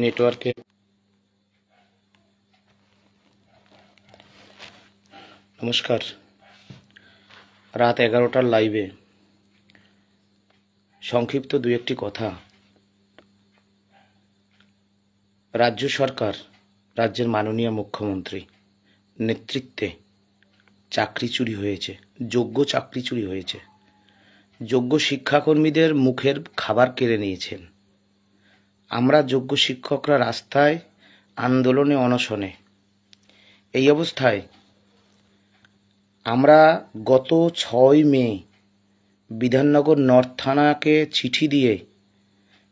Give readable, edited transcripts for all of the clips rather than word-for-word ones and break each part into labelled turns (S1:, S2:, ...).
S1: নেটওয়ার্কে নমস্কার। রাত 11টার লাইভে সংক্ষিপ্ত দু একটি কথা। রাজ্য সরকার, রাজ্যের মাননীয় মুখ্যমন্ত্রী নেতৃত্বে চাকরি চুরি হয়েছে, যোগ্য চাকরি চুরি হয়েছে। যোগ্য শিক্ষাকর্মীদের মুখের খাবার কেড়ে নিয়েছেন। আমরা যোগ্য শিক্ষকরা রাস্তায়, আন্দোলনে, অনশনে। এই অবস্থায় আমরা গত 6 মে বিধাননগর নর্থ থানাকে চিঠি দিয়ে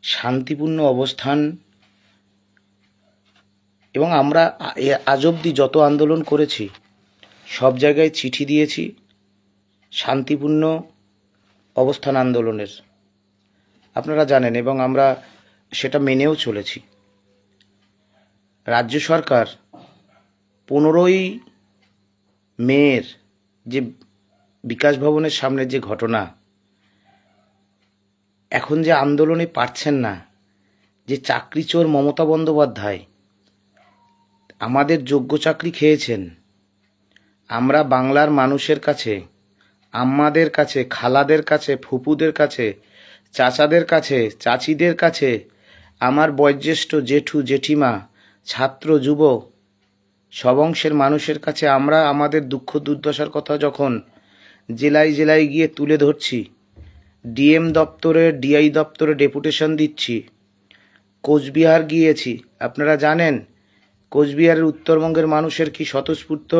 S1: শান্তিপূর্ণ অবস্থান, এবং আমরা আজ অবধি যত আন্দোলন করেছি সব জায়গায় চিঠি দিয়েছি শান্তিপূর্ণ অবস্থান আন্দোলনের, আপনারা জানেন, এবং আমরা সেটা মেনেও চলেছি। রাজ্য সরকার 15ই মের যে বিকাশ ভবনের সামনে যে ঘটনা, এখন যে আন্দোলনে পারছেন না, যে চাকরি চোর মমতা বন্দ্যোপাধ্যায় আমাদের যোগ্য চাকরি খেয়েছেন। আমরা বাংলার মানুষের কাছে, আম্মাদের কাছে, খালাদের কাছে, ফুপুদের কাছে, চাচাদের কাছে, চাচিদের কাছে, আমার বয়োজ্যেষ্ঠ জেঠু জেঠিমা, ছাত্র যুব সব অংশের মানুষের কাছে আমরা আমাদের দুঃখ দুর্দশার কথা যখন জেলায় জেলায় গিয়ে তুলে ধরছি, ডিএম দপ্তরে, ডিআই দপ্তরে ডেপুটেশন দিচ্ছি, কোচবিহার গিয়েছি। আপনারা জানেন কোচবিহারের উত্তরবঙ্গের মানুষের কি স্বতঃস্ফূর্ত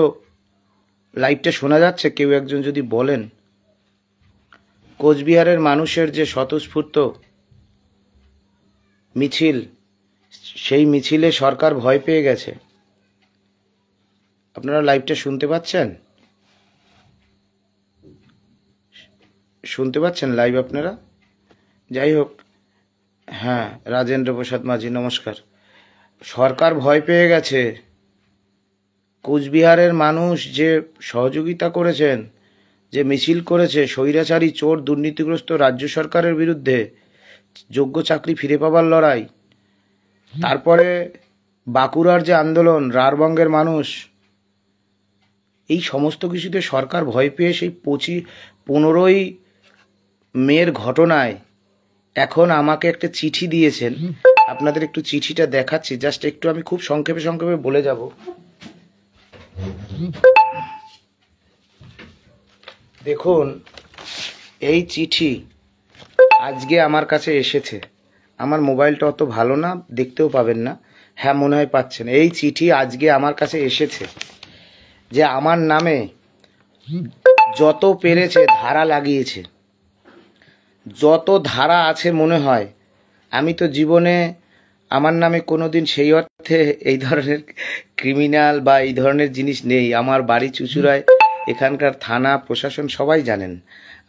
S1: লাইভটা শোনা যাচ্ছে? কেউ একজন যদি বলেন, কোচবিহারের মানুষের যে স্বতঃস্ফূর্ত মিছিল, সেই মিছিলে সরকার ভয় পেয়ে গেছে। আপনারা লাইভটা শুনতে পাচ্ছেন? শুনতে পাচ্ছেন লাইভ আপনারা? যাই হোক, হ্যাঁ, রাজেন্দ্র প্রসাদ মাঝি নমস্কার। সরকার ভয় পেয়ে গেছে। কোচবিহারের মানুষ যে সহযোগিতা করেছেন, যে মিছিল করেছে স্বৈরাচারী চোর দুর্নীতিগ্রস্ত রাজ্য সরকারের বিরুদ্ধে, যোগ্য চাকরি ফিরে পাবার লড়াই, তারপরে বাঁকুড়ার যে আন্দোলন, রাঢ়বঙ্গের মানুষ, এই সমস্ত কিছুতে সরকার ভয় পেয়ে সেই 15ই মের ঘটনায় এখন আমাকে একটা চিঠি দিয়েছেন। আপনাদের একটু চিঠিটা দেখাচ্ছি, জাস্ট একটু আমি খুব সংক্ষেপে বলে যাব। দেখুন, এই চিঠি আজকে আমার কাছে এসেছে। আমার মোবাইলটা অত ভালো না, দেখতেও পাবেন না। হ্যাঁ, মনে হয় পাচ্ছেন। এই চিঠি আজকে আমার কাছে এসেছে, যে আমার নামে যত পেরেছে ধারা লাগিয়েছে, যত ধারা আছে মনে হয়। আমি তো জীবনে আমার নামে কোনোদিন সেই অর্থে এই ধরনের ক্রিমিনাল বা এই ধরনের জিনিস নেই। আমার বাড়ি চুঁচুড়ায়, এখানকার থানা প্রশাসন সবাই জানেন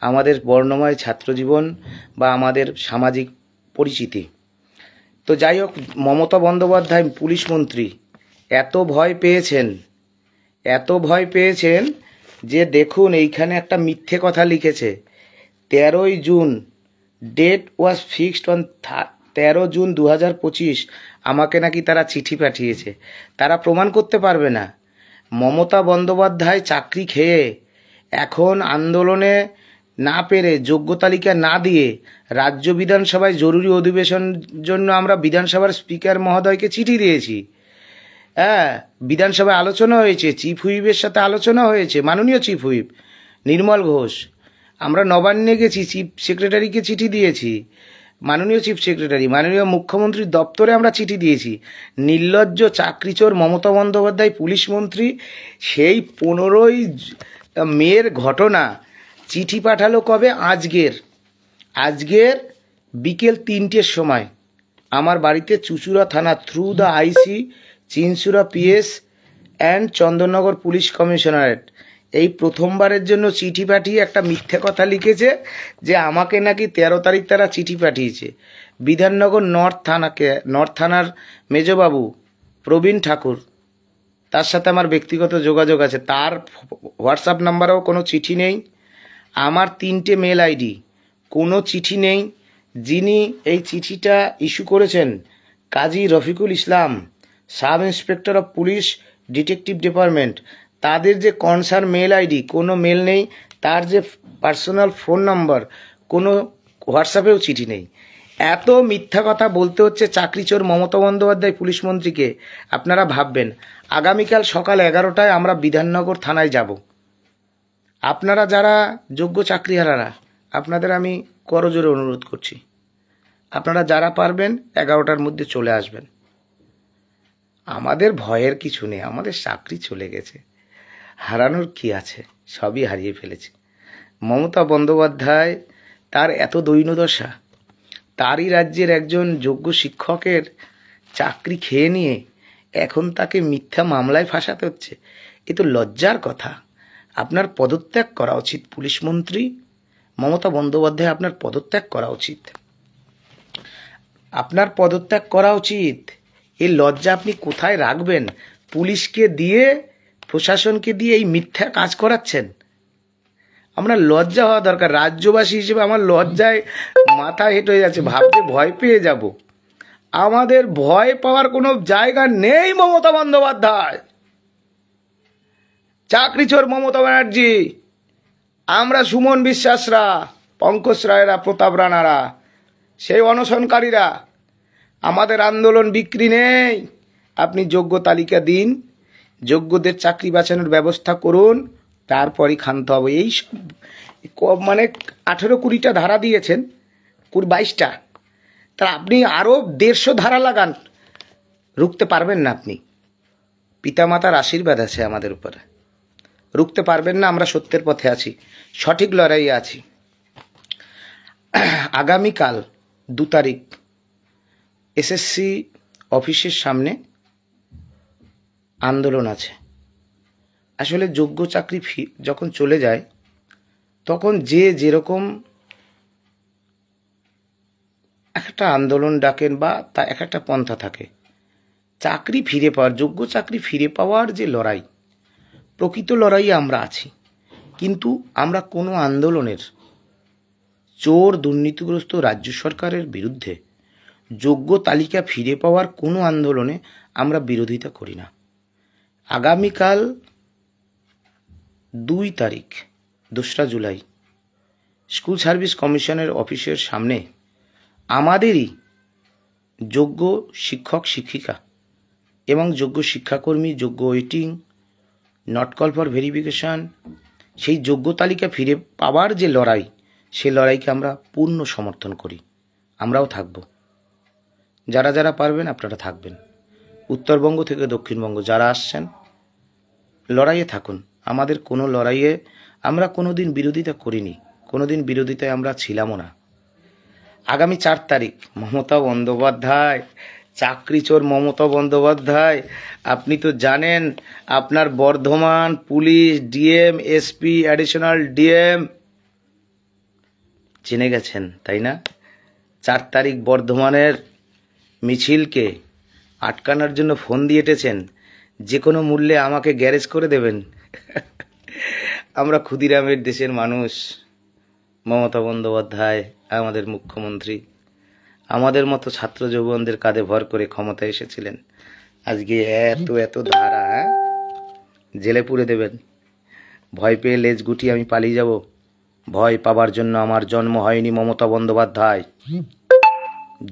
S1: আমাদের বর্ণময় ছাত্রজীবন বা আমাদের সামাজিক পরিচিতি। তো যাই হোক, মমতা বন্দ্যোপাধ্যায় পুলিশ মন্ত্রী এত ভয় পেয়েছেন যে দেখুন, এইখানে একটা মিথ্যে কথা লিখেছে। 13ই June, date was fixed on 13 June 2025, আমাকে নাকি তারা চিঠি পাঠিয়েছে। তারা প্রমাণ করতে পারবে না। মমতা বন্দ্যোপাধ্যায় চাকরি খেয়ে এখন আন্দোলনে না পেরে, যোগ্য তালিকা না দিয়ে, রাজ্য বিধানসভায় জরুরি অধিবেশন জন্য আমরা বিধানসভার স্পিকার মহোদয়কে চিঠি দিয়েছি। হ্যাঁ, বিধানসভায় আলোচনা হয়েছে, চিফ হুইপের সাথে আলোচনা হয়েছে, মাননীয় চিফ হুইপ নির্মল ঘোষ। আমরা নবান্নে গেছি, চিফ সেক্রেটারিকে চিঠি দিয়েছি, মাননীয় চিফ সেক্রেটারি, মাননীয় মুখ্যমন্ত্রীর দপ্তরে আমরা চিঠি দিয়েছি। নির্লজ্জ চাকরিচোর মমতা বন্দ্যোপাধ্যায় পুলিশ মন্ত্রী সেই 15ই মের ঘটনা চিঠি পাঠালো কবে? আজকের বিকেল 3টের সময় আমার বাড়িতে চুঁচুড়া থানা through the IC, Chinsurah PS and Chandannagar police commissionerate এই প্রথমবারের জন্য চিঠি পাঠিয়ে একটা মিথ্যে কথা লিখেছে যে আমাকে নাকি 13 তারিখ তারা চিঠি পাঠিয়েছে। বিধাননগর নর্থ থানার মেজবাবু প্রবীণ ঠাকুর, তার সাথে আমার ব্যক্তিগত যোগাযোগ আছে। তার হোয়াটসঅ্যাপ নাম্বারেও কোনো চিঠি নেই। আমার 3টে মেল আইডি, কোনো চিঠি নেই যিনি এই চিঠিটা ইস্যু করেছেন Kazi Rafiqul Islam, sub inspector of police detective department, তাদের যে কনসার্ন মেল আইডি কোনো মেল নেই, তার যে পার্সোনাল ফোন নাম্বার কোনো হোয়াটসঅ্যাপেও চিঠি নেই। এত মিথ্যা কথা বলতে হচ্ছে চাকরিচোর মমতা বন্দ্যোপাধ্যায় পুলিশ মন্ত্রীকে। আপনারা ভাববেন আগামীকাল সকাল 11টায় আমরা বিধাননগর থানায় যাব। আপনারা যারা যোগ্য চাকরিহারারা, আপনাদের আমি করজোরে অনুরোধ করছি, আপনারা যারা পারবেন 11টার মধ্যে চলে আসবেন। আমাদের ভয়ের কিছু নেই, আমাদের চাকরি চলে গেছে, হারানোর কি আছে, সবই হারিয়ে ফেলেছে। মমতা বন্দ্যোপাধ্যায় তার এত দৈন্যদশা, তারই রাজ্যের একজন যোগ্য শিক্ষকের চাকরি খেয়ে নিয়ে এখন তাকে মিথ্যা মামলায় ফাঁসাতে হচ্ছে। এ তো লজ্জার কথা। আপনার পদত্যাগ করা উচিত পুলিশ মন্ত্রী মমতা বন্দ্যোপাধ্যায়, আপনার পদত্যাগ করা উচিত, আপনার পদত্যাগ করা উচিত। এই লজ্জা আপনি কোথায় রাখবেন? পুলিশকে দিয়ে, প্রশাসনকে দিয়ে এই মিথ্যা কাজ করাচ্ছেন। আমরা লজ্জা হওয়া দরকার। রাজ্যবাসী হিসেবে আমার লজ্জায় মাথা হেঁট হয়ে যাচ্ছে, ভাবতে ভয় পেয়ে যাব। আমাদের ভয় পাওয়ার কোনো জায়গা নেই। মমতা বন্দ্যোপাধ্যায়, চাকরিচোর মমতা ব্যানার্জি, আমরা সুমন বিশ্বাসরা, পঙ্কজ রায়রা, প্রতাপ রানারা, সেই অনশনকারীরা, আমাদের আন্দোলন বিক্রি নেই। আপনি যোগ্য তালিকা দিন, যোগ্যদের চাকরি বাঁচানোর ব্যবস্থা করুন, তারপরই ক্ষান্ত হবে। এই সব মানে 18-20টা ধারা দিয়েছেন, 22টা, তা আপনি আরও 150 ধারা লাগান, রুখতে পারবেন না আপনি। পিতামাতার আশীর্বাদ আছে আমাদের উপরে, রুখতে পারবেন না। আমরা সত্যের পথে আছি, সঠিক লড়াইয়ে আছি। আগামীকাল 2 তারিখ এসএসসি অফিসের সামনে আন্দোলন আছে। আসলে যোগ্য চাকরি যখন চলে যায় তখন যে যেরকম একটা আন্দোলন ডাকেন বা তা একটা পন্থা থাকে। চাকরি ফিরে পাওয়ার, যোগ্য চাকরি ফিরে পাওয়ার যে লড়াই, প্রকৃত লড়াইয়ে আমরা আছি। কিন্তু আমরা কোনো আন্দোলনের, চোর দুর্নীতিগ্রস্ত রাজ্য সরকারের বিরুদ্ধে যোগ্য তালিকা ফিরে পাওয়ার কোনো আন্দোলনে আমরা বিরোধিতা করি না। আগামীকাল 2 তারিখ 2রা জুলাই স্কুল সার্ভিস কমিশনের অফিসের সামনে আমাদেরই যোগ্য শিক্ষক শিক্ষিকা এবং যোগ্য শিক্ষাকর্মী, যোগ্য waiting, not call for verification, সেই যোগ্য তালিকা ফিরে পাওয়ার যে লড়াই, সে লড়াইকে আমরা পূর্ণ সমর্থন করি। আমরাও থাকব, যারা যারা পারবেন আপনারা থাকবেন। উত্তরবঙ্গ থেকে দক্ষিণবঙ্গ যারা আসছেন, লড়াইয়ে থাকুন। আমাদের কোনো লড়াইয়ে আমরা কোনোদিন বিরোধিতা করিনি, কোনোদিন বিরোধিতায় আমরা ছিলামও না। আগামী 4 তারিখ মমতা বন্দ্যোপাধ্যায়, চাকরিচোর মমতা বন্দ্যোপাধ্যায়, আপনি তো জানেন আপনার Bardhaman police DM, SP, additional DM চিনে গেছেন, তাই না? 4 তারিখ বর্ধমানের মিছিলকে আটকানোর জন্য ফোন দিয়ে এঁটেছেন, যে কোনো মূল্যে আমাকে গ্যারেজ করে দেবেন। আমরা ক্ষুদিরামের দেশের মানুষ। মমতা বন্দ্যোপাধ্যায় আমাদের মুখ্যমন্ত্রী, আমাদের মতো ছাত্র যৌবনদের কাঁধে ভর করে ক্ষমতায় এসেছিলেন। আজকে এত এত ধারা, জেলে পুরে দেবেন। ভয় পেয়ে লেজ গুটিয়ে আমি পালিয়ে যাব? ভয় পাবার জন্য আমার জন্ম হয়নি মমতা বন্দ্যোপাধ্যায়।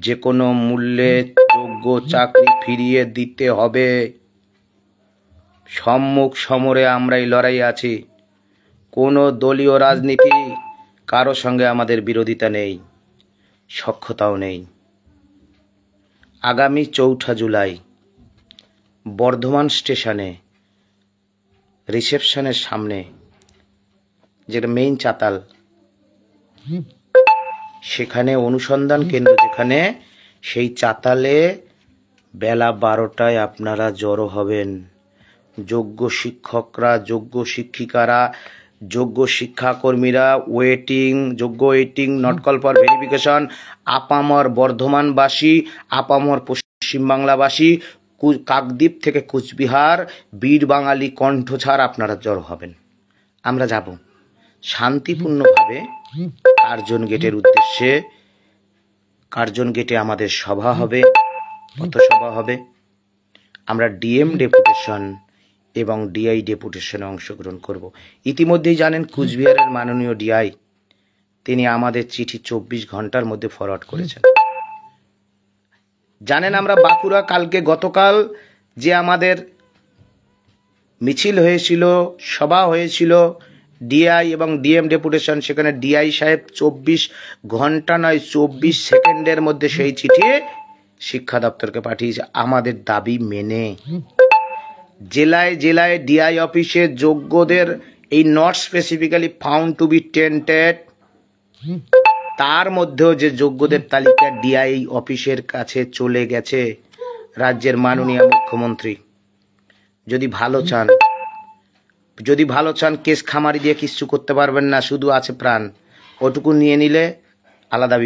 S1: যে কোনো মূল্যে যোগ্য চাকরি ফিরিয়ে দিতে হবে। সম্মুখ সমরে আমরা এই লড়াই আছি। কোনো দলীয় রাজনীতি, কারো সঙ্গে আমাদের বিরোধিতা নেই, সখ্যতাও নেই। আগামী 4 জুলাই বর্ধমান স্টেশনে রিসেপশনের সামনে, যেটা মেইন চাতাল, সেখানে অনুসন্ধান কেন্দ্র, যেখানে সেই চাতালে বেলা 12টায় আপনারা জড়ো হবেন। যোগ্য শিক্ষকরা, যোগ্য শিক্ষিকারা, যোগ্য শিক্ষাকর্মীরা, যোগ্য waiting, not call for verification, আপামর বর্ধমানবাসী, আপামর পশ্চিমবাংলাবাসী, কাকদ্বীপ থেকে কুচবিহার, বীর বাঙালি কণ্ঠছাড় আপনারা জড়ো হবেন। আমরা যাব শান্তিপূর্ণভাবে কার্জন গেটের উদ্দেশ্যে। কার্জন গেটে আমাদের সভা হবে, পথসভা হবে। আমরা ডিএম ডেপুটেশন এবং ডিআই ডেপুটেশনে অংশগ্রহণ করব। ইতিমধ্যেই জানেন কুচবিহারের মাননীয় ডিআই তিনি আমাদের চিঠি 24 ঘন্টার মধ্যে ফরওয়ার্ড করেছেন। জানেন আমরা বাঁকুড়া গতকাল যে আমাদের মিছিল হয়েছিল, সভা হয়েছিল ডিআই এবং ডিএম ডেপুটেশন, সেখানে ডিআই সাহেব 24 ঘন্টা নয় 24 সেকেন্ডের মধ্যে সেই চিঠি শিক্ষা দপ্তরকে পাঠিয়েছে আমাদের দাবি মেনে। জেলায় জেলায় ডিআই অফিসে যোগ্যদের এই not specifically found to be tainted, তার মধ্যেও যে যোগ্যদের তালিকা ডিআই অফিসের কাছে চলে গেছে রাজ্যের মাননীয় মুখ্যমন্ত্রী। যদি ভালো চান কেস খামারি দিয়ে কিচ্ছু করতে পারবেন না, শুধু আছে প্রাণ। ওটুকু নিয়ে নিলে আলাদা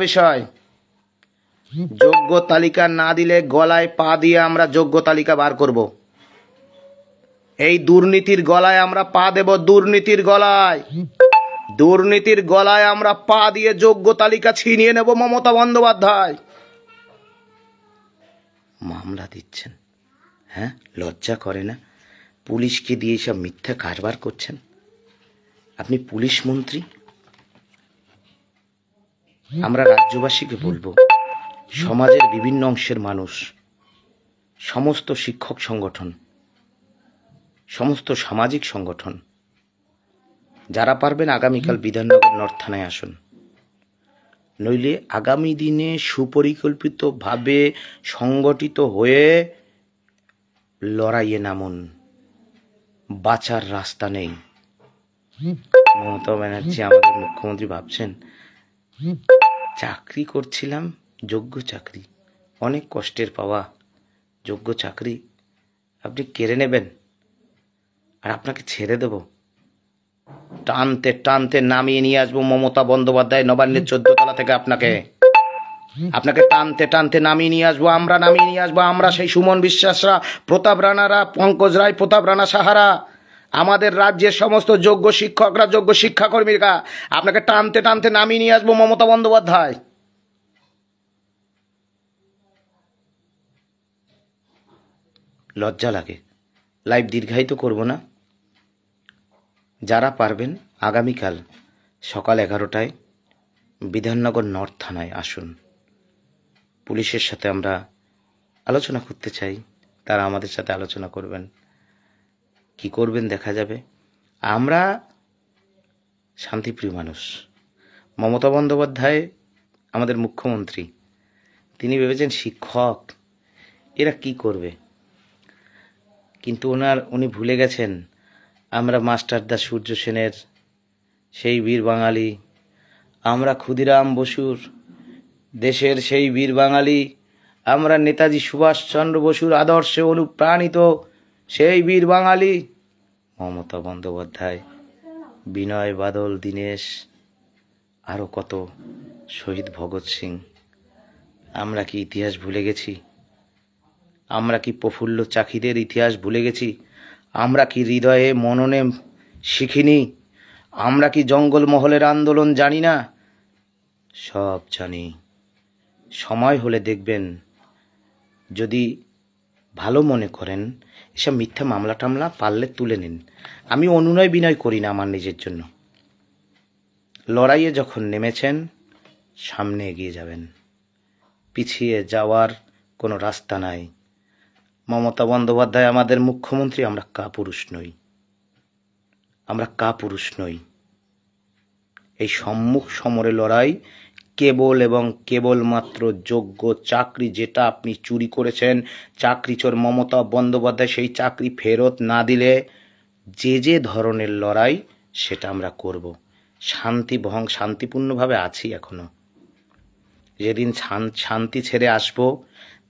S1: বিষয়। যোগ্য তালিকা না দিলে গলায় পা দিয়ে আমরা যোগ্য তালিকা বার করব। এই দুর্নীতির গলায় আমরা পা দেব, দুর্নীতির গলায় আমরা পা দিয়ে যোগ্য তালিকা ছিনিয়ে নেব। মমতা বন্দ্যোপাধ্যায় মামলা দিচ্ছেন, হ্যাঁ, লজ্জা করে না? পুলিশকে দিয়ে সব মিথ্যা কারবার করছেন। আপনি পুলিশ মন্ত্রী। আমরা রাজ্যবাসীকে বলবো, সমাজের বিভিন্ন অংশের মানুষ, সমস্ত শিক্ষক সংগঠন, সমস্ত সামাজিক সংগঠন, যারা পারবেন আগামীকাল বিধাননগর নর্থ থানায় আসুন। নইলে আগামী দিনে সুপরিকল্পিতভাবে সংগঠিত হয়ে লড়াইয়ে নামুন। বাঁচার রাস্তা নেই। মমতা ব্যানার্জি আমাদের মুখ্যমন্ত্রী ভাবছেন চাকরি করছিলাম, যোগ্য চাকরি, অনেক কষ্টের পাওয়া যোগ্য চাকরি আপনি কেড়ে নেবেন আর আপনাকে ছেড়ে দেব? টানতে টানতে নামিয়ে নিয়ে আসবো মমতা বন্দ্যোপাধ্যায় নবান্নের 14 তলা থেকে। আপনাকে টানতে টানতে নামিয়ে নিয়ে আসবো। আমরা সেই সুমন বিশ্বাসরা, প্রতাপ রানারা, পঙ্কজ রায়, প্রতাপ রানা সাহারা, আমাদের রাজ্যের সমস্ত যোগ্য শিক্ষকরা, যোগ্য শিক্ষাকর্মীরা, আপনাকে টানতে টানতে নামিয়ে নিয়ে আসবো মমতা বন্দ্যোপাধ্যায়। লজ্জা লাগে। লাইভ দীর্ঘায়িত করব না। যারা পারবেন আগামীকাল সকাল 11টায় বিধাননগর নর্থ থানায় আসুন। পুলিশের সাথে আমরা আলোচনা করতে চাই, তারা আমাদের সাথে আলোচনা করবেন। কি করবেন দেখা যাবে। আমরা শান্তিপ্রিয় মানুষ। মমতা বন্দ্যোপাধ্যায় আমাদের মুখ্যমন্ত্রী, তিনি ভেবেছেন শিক্ষক এরা কি করবে, কিন্তু উনি ভুলে গেছেন আমরা মাস্টারদা সূর্য সেনের সেই বীর বাঙালি, আমরা ক্ষুদিরাম বসুর দেশের সেই বীর বাঙালি, আমরা নেতাজি সুভাষচন্দ্র বসুর আদর্শে অনুপ্রাণিত সেই বীর বাঙালি। মমতা বন্দ্যোপাধ্যায়, বিনয় বাদল দীনেশ, আরও কত শহীদ ভগৎ সিং। আমরা কি ইতিহাস ভুলে গেছি? আমরা কি প্রফুল্ল চাকিদের ইতিহাস ভুলে গেছি? আমরা কি হৃদয়ে মননে শিখিনি? আমরা কি জঙ্গলমহলের আন্দোলন জানি না? সব জানি। সময় হলে দেখবেন, যদি ভালো মনে করেন এসব মিথ্যা মামলা টামলা পারলে তুলে নিন। আমি অনুনয় বিনয় করি না আমার নিজের জন্য। লড়াইয়ে যখন নেমেছেন সামনে এগিয়ে যাবেন, পিছিয়ে যাওয়ার কোনো রাস্তা নাই। মমতা বন্দ্যোপাধ্যায় আমাদের মুখ্যমন্ত্রী, আমরা কাপুরুষ নই। এই সম্মুখ সমরে লড়াই কেবল এবং কেবলমাত্র যোগ্য চাকরি, যেটা আপনি চুরি করেছেন, চাকরি চোর মমতা বন্দ্যোপাধ্যায় সেই চাকরি ফেরত না দিলে যে ধরনের লড়াই সেটা আমরা করব। শান্তিপূর্ণভাবে আছি এখনো। যেদিন শান্তি ছেড়ে আসবো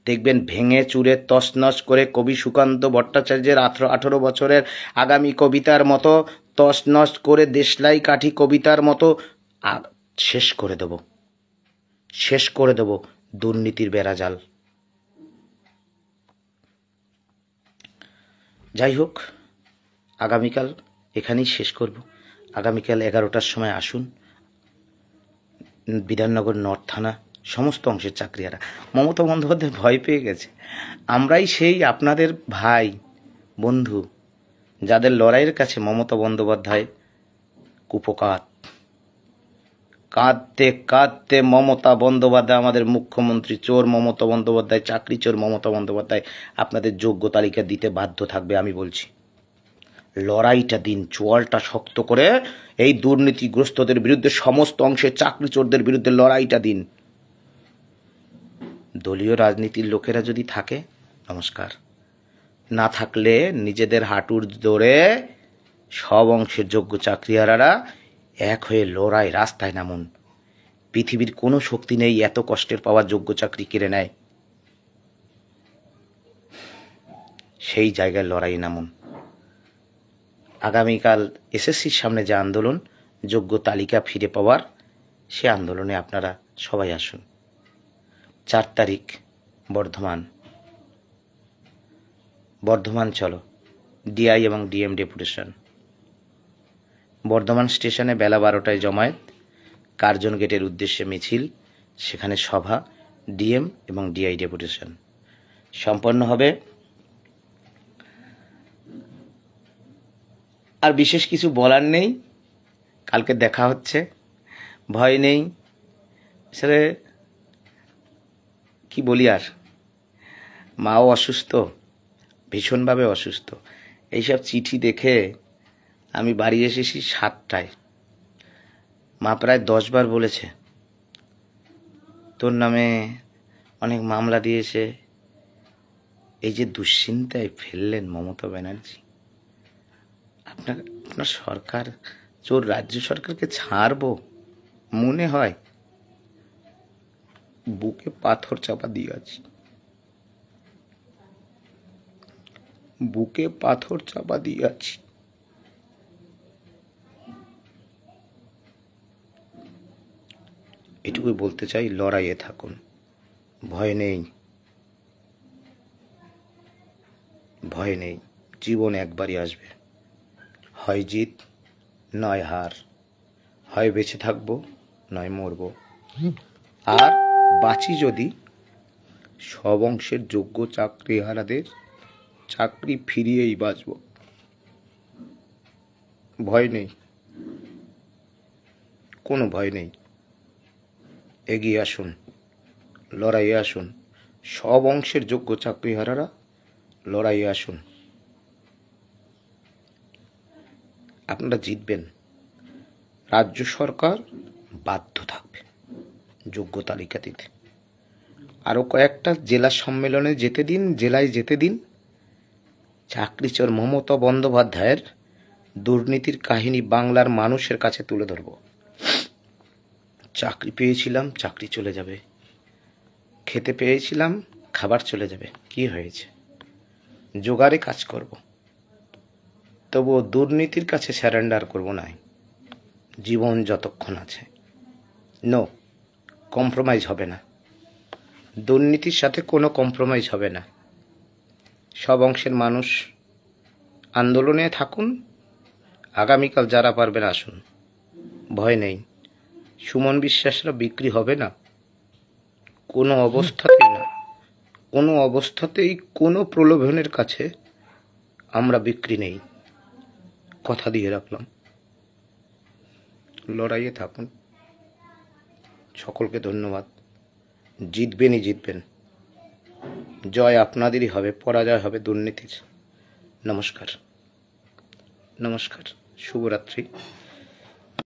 S1: দেখবেন ভেঙে চুরে তছনছ করে কবি সুকান্ত ভট্টাচার্যের 18 বছরের আগামী কবিতার মতো তছনছ করে দেশলাই কাঠি কবিতার মতো শেষ করে দেব দুর্নীতির বেড়াজাল। যাই হোক, আগামীকাল এখানেই শেষ করব। আগামীকাল 11টার সময় আসুন। বিধাননগর নর্থ থানা সমস্ত অংশের চাকরিহারা। মমতা বন্দ্যোপাধ্যায় ভয় পেয়ে গেছে। আমরাই সেই আপনাদের ভাই বন্ধু, যাদের লড়াইয়ের কাছে মমতা বন্দ্যোপাধ্যায় কুপকাত। কাঁদতে কাঁদতে মমতা বন্দ্যোপাধ্যায়, আমাদের মুখ্যমন্ত্রী চোর মমতা বন্দ্যোপাধ্যায়, চাকরি চোর মমতা বন্দ্যোপাধ্যায় আপনাদের যোগ্য তালিকা দিতে বাধ্য থাকবে। আমি বলছি, লড়াইটা দিন, চোয়ালটা শক্ত করে এই দুর্নীতিগ্রস্তদের বিরুদ্ধে, সমস্ত অংশের চাকরি চোরদের বিরুদ্ধে লড়াইটা দিন। দলীয় রাজনীতির লোকেরা যদি থাকে নমস্কার, না থাকলে নিজেদের হাঁটুর জোরে সব অংশের যোগ্য চাকরিহারারা এক হয়ে লড়াই, রাস্তায় নামুন। পৃথিবীর কোনো শক্তি নেই এত কষ্টের পাওয়া যোগ্য চাকরি কেড়ে নেয়। সেই জায়গায় লড়াই নামুন। আগামীকাল এসএসসির সামনে যে আন্দোলন, যোগ্য তালিকা ফিরে পাওয়ার, সে আন্দোলনে আপনারা সবাই আসুন। 4 তারিখ বর্ধমান চলো, ডিআই এবং ডিএম ডেপুটেশন। বর্ধমান স্টেশনে বেলা 12টায় জমায়েত, কার্জন গেটের উদ্দেশ্যে মিছিল, সেখানে সভা, ডিএম এবং ডিআই ডেপুটেশন সম্পন্ন হবে। আর বিশেষ কিছু বলার নেই, কালকে দেখা হচ্ছে, ভয় নেই। আসলে কি বলি আর, মাও অসুস্থ, ভীষণভাবে অসুস্থ। এইসব চিঠি দেখে আমি বাড়ি এসেছি 7টায়। মা প্রায় 10 বার বলেছে তোর নামে অনেক মামলা দিয়েছে। এই যে দুশ্চিন্তায় ফেললেন মমতা ব্যানার্জি, আপনার সরকার চোর রাজ্য সরকারকে ছাড়বো মনে হয়? বুকে পাথর চাপা দিয়ে আছি, বুকে পাথর চাপা দিয়ে আছি। এটুকুই বলতে চাই, লড়াইয়ে থাকুন, ভয় নেই, ভয় নেই। জীবন একবারই আসবে, হয় জিত নয় হার, হয় বেঁচে থাকবো নয় মরবো। আর বাঁচি যদি, সব অংশের যোগ্য চাকরিহারাদের চাকরি ফিরিয়েই বাঁচব। ভয় নেই, কোনো ভয় নেই। এগিয়ে আসুন, লড়াইয়ে আসুন, সব অংশের যোগ্য চাকরিহারারা লড়াইয়ে আসুন। আপনারা জিতবেন। রাজ্য সরকার বাধ্য থাকবে যোগ্য তালিকা দিতে। আরও কয়েকটা জেলা সম্মেলনে যেতে দিন, জেলায় যেতে দিন। চাকরিচোর মমতা বন্দ্যোপাধ্যায়ের দুর্নীতির কাহিনী বাংলার মানুষের কাছে তুলে ধরব। চাকরি পেয়েছিলাম, চাকরি চলে যাবে। খেতে পেয়েছিলাম, খাবার চলে যাবে। কি হয়েছে? জোগাড়ে কাজ করব, তবুও দুর্নীতির কাছে স্যারেন্ডার করব না। জীবন যতক্ষণ আছে, নো কম্প্রোমাইজ হবে না। দুর্নীতির সাথে কোনো কম্প্রোমাইজ হবে না। সব অংশের মানুষ আন্দোলনে থাকুন। আগামীকাল যারা পারবেন আসুন, ভয় নেই। সুমন বিশ্বাসরা বিক্রি হবে না, কোনো অবস্থাতেই না, কোনো অবস্থাতেই কোনো প্রলোভনের কাছে আমরা বিক্রি নেই। কথা দিয়ে রাখলাম। লড়াইয়ে থাকুন। সকলকে ধন্যবাদ। জিতবেনই জিতবেন। জয় আপনাদেরই হবে, পরাজয় হবে দুর্নীতির। নমস্কার, নমস্কার, শুভরাত্রি।